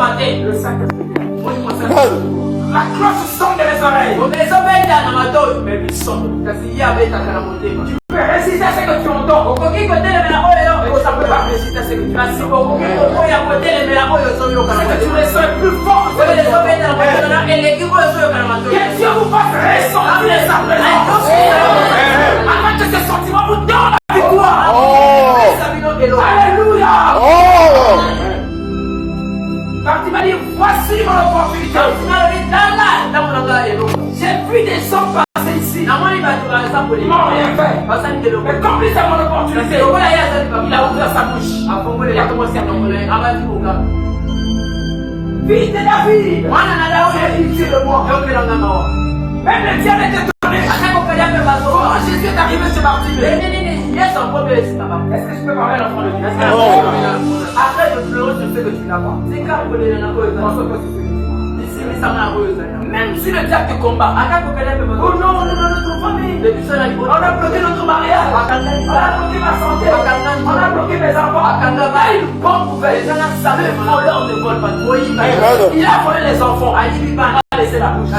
Le Saint-Esprit. La cloche sonne dans les oreilles. Mais il sonne. Tu peux résister à ce que tu entends. Mais ça ne peut pas résister à ce que tu entends. Ce que tu ressens est plus fort. Que Dieu vous fasse ressentir sa présence. Afin que ce sentiment vous donne la victoire. Alléluia. Quand il m'a dit, voici mon opportunité. J'ai vu des hommes passer ici. Ils n'ont rien fait. Mais comme c'est mon opportunité, il a ouvert sa bouche. Il a commencé à parler. Fils de David, il le moi. Même le diable est étonné. Comment Jésus est arrivé chez Bartimée? Est-ce que je peux parler à l'enfant de Dieu? Après de pleurer, je sais que tu n'as pas. C'est quand vous voulez même si le diable te combat, oh non, notre famille, on a bloqué notre mariage, on a bloqué ma santé, on a bloqué mes enfants. Une bonne nouvelle, le voleur ne vole pas. Il a volé les enfants. Il a laissé la bouche. La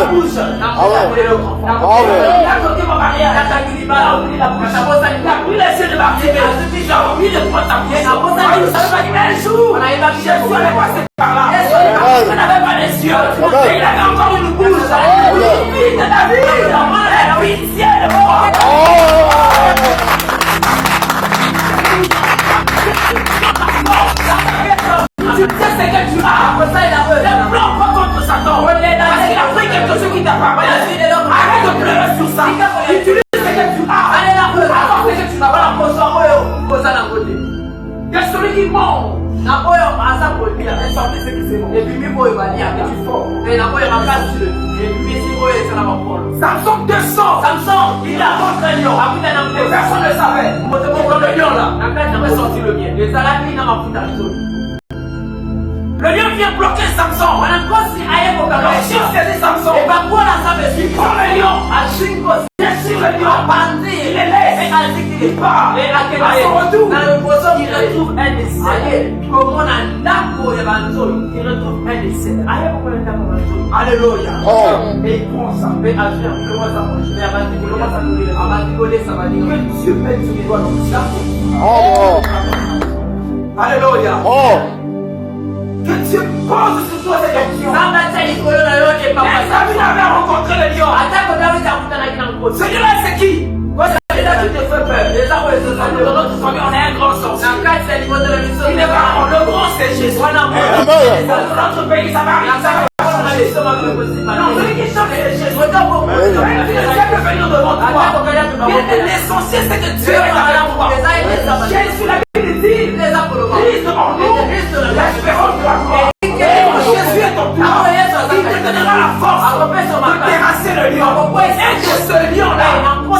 bouche. Il a bloqué mon mariage. Il a ouvert la bouche. Il a pris les yeux de Bartimée. Il a oublié de prendre ta pied. Un jour, Jésus allait passer par là. Il n'avait pas les yeux. Il avait encore une bouche. Fils de David, la pitié de moi. Tu sais ce que tu as. Le plan pas contre Satan. Parce qu'il a pris quelque chose qui t'a pas. Arrête de pleurer sur ça. Utilise ce que tu as. Apporte ce que tu n'as pas. Que celui qui ment. Samson 200. Il a rentré un lion. Personne ne savait. Le lion là. Le lion vient bloquer Samson. Le chien saisit Samson. Il prend le lion. Sur le lion. Il les laisse. Il part. À son retour, il retrouve un décès. Alléluia. Et il prend ça. Il commence à manger. Il commence à nourrir. Que Dieu mette sur les doigts dans le cerveau. Alléluia. Que Dieu pose sur toi cette question. Samuel avait rencontré le lion. Celui-là, c'est qui? Tu te fais peur. Dans notre famille, on a un grand sorcier. Il est vraiment le grand, c'est Jésus. Dans notre pays, ça va arriver. Non, celui qui chante, c'est Jésus. Dieu peut venir devant toi. L'essentiel, c'est que Dieu est avec toi. Jésus, la Bible dit, Christ devant nous, l'espérance de la gloire. Jésus est ton pouvoir. Il te donnera la force de terrasser le lion. Et que ce lion-là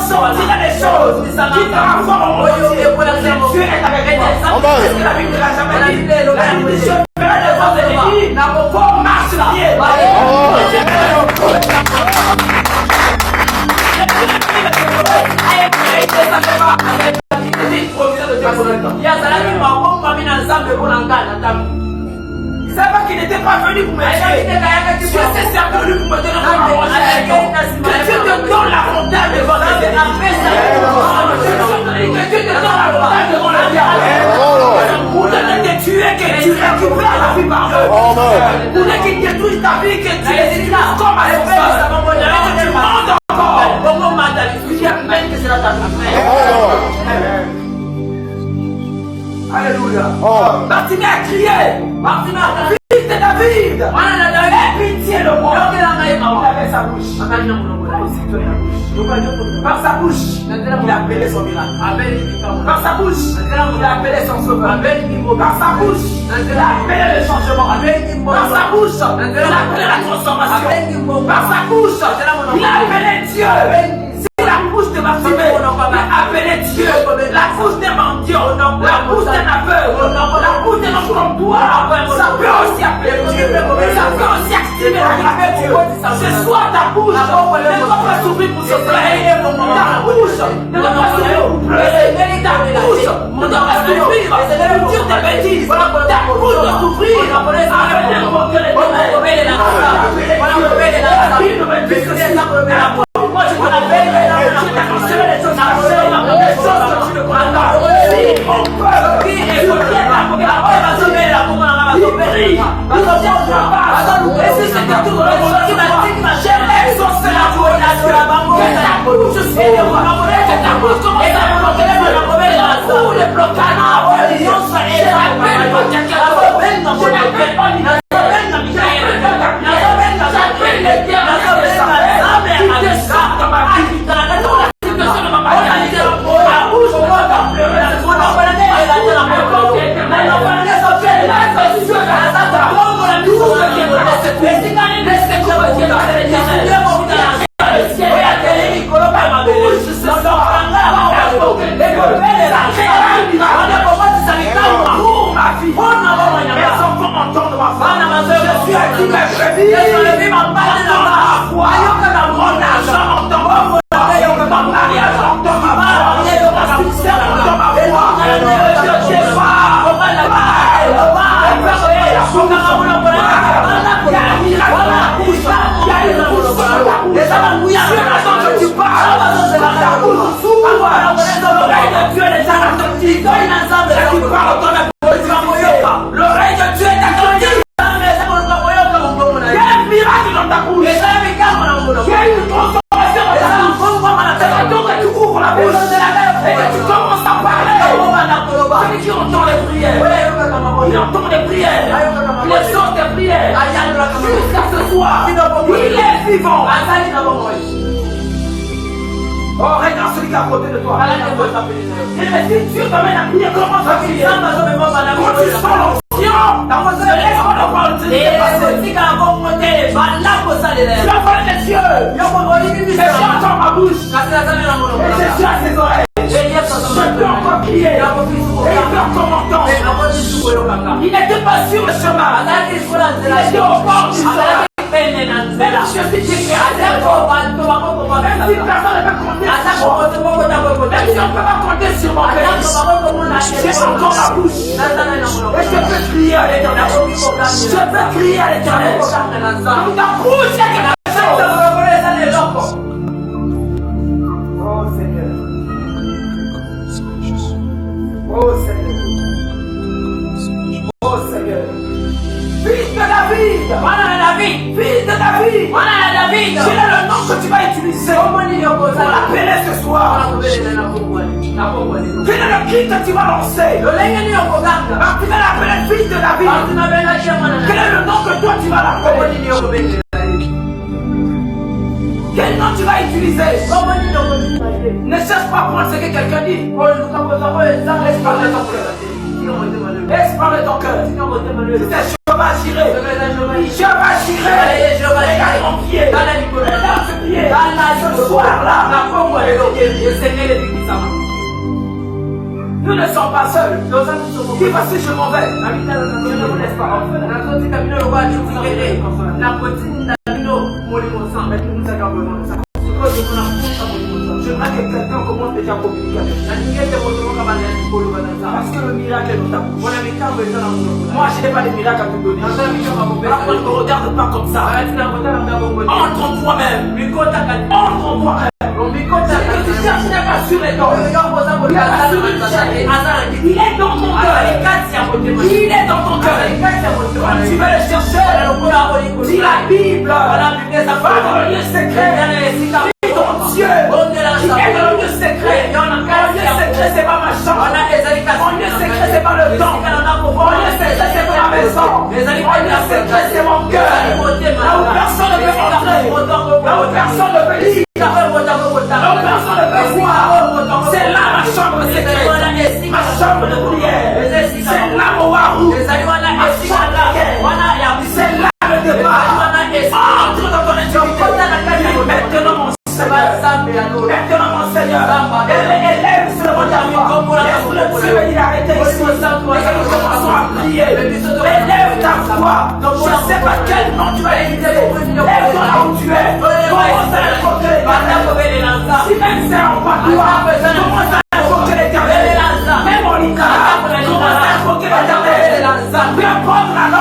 sortira des choses qui te renforceront. Dieu est avec toi. Parce que la Bible ne l'a jamais dit. La Bible dit, je ferai des forces ennemies. Pour marcher sur pied. Il ne savait pas qu'il n'était pas venu pour me tuer. Dieu s'est servi pour me donner un avantage. Que Dieu te donne l'avantage devant la vie. Que Dieu te donne l'avantage devant la vie. Pour te tuer, que tu récupères la vie par eux. Pour qu'ils détruisent ta vie, que tu les écrases comme à l'espèce. Et que tu demandes encore. Alléluia. Bartimée a crié. Fils de David. Aie pitié de moi. Il avait sa bouche. Par sa bouche, il a appelé son miracle. Par sa bouche, il a appelé son sauveur. Par sa bouche, il a appelé le changement. Par sa bouche, il a appelé la transformation. Par sa bouche, il a appelé Dieu. La bouche de Bartimée a appelé Dieu, la bouche d'un mendiant, la bouche d'un aveugle, la bouche d'un homme comme toi, ça peut aussi appeler Dieu, ça peut aussi activer Ce soir, ta bouche ne va pas s'ouvrir pour se plaindre. Ta bouche ne va pas s'ouvrir pour pleurer. Ta bouche ne va pas s'ouvrir pour dire des bêtises. Ta bouche doit s'ouvrir moi je t'appelle, je t'accorde les choses à faire, les choses que tu ne connais pas. Qui est la l'oreille de Dieu est attentive. Il entend les prières, il sort des prières. Jusqu'à ce soir, il est vivant. Oh, regarde celui qui est à côté de toi. Et si Dieu t'amène à prier, comment ça prier? Quand tu sens l'onction, laisse-moi le voir le Dieu. Tu vas parler des cieux. Et j'entends ma bouche. Et je suis à ses oreilles. Je peux encore crier. Et il peut encore m'entendre. Il n'était pas sur le chemin. Il était au bord du chemin. Même si personne ne peut compter, même si on ne peut pas compter sur mon père, j'ai encore ma bouche. Et je peux crier à l'Éternel. Je peux crier à l'Éternel. Ta bouche est que la fête. Oh Seigneur. Oh Seigneur. Oh Seigneur. Fils de David, fils de David, quel est le nom que tu vas utiliser pour l'appeler ce soir? Quel est le cri que tu vas lancer? Tu vas l'appeler fils de David. Quel est le nom que toi tu vas l'appeler? Quel nom tu vas utiliser? Ne cherche pas à prendre ce que quelqu'un dit. Laisse parler ton cœur. Laisse parler ton cœur. Je vais tirer. Regarde mon pied. Regarde ce pied. Ce soir-là. Nous ne sommes pas seuls. Qui va si je m'en vais? Je ne vous laisse pas. J'aimerais que quelqu'un commence déjà à communiquer avec moi. Parce que le miracle est dans ta bouche. Moi, je n'ai pas de miracle à te donner. Après, ne me regarde pas comme ça. Entre en toi-même. Entre en toi-même. Ce que tu cherches n'est pas sur les dents. Il est dans ton cœur. Il est dans ton cœur. Quand tu veux le chercher, dis la Bible. Va dans le lieu secret. Dieu, qui est dans le lieu secret. Le lieu secret, c'est pas ma chambre. Mon lieu secret, c'est pas le temps. Mon lieu secret, c'est pas ma maison. Mon lieu secret, c'est mon cœur. Là où personne ne peut entrer. Là où personne ne peut lire. Là où personne ne peut voir. C'est là ma chambre secrète. Ma chambre de prière. C'est là mon warou. C'est là le départ. Entre dans ton intimité. Maintenant, mon maintenant mon Seigneur, élève ce mon ami, laisse le Dieu, il a arrêté ici, et que nous commençons à prier, élève ta toi. Je ne sais pas quel nom tu vas éviter. Lève-toi là où tu es. Commence à invoquer. Si même c'est en pas toi, commence à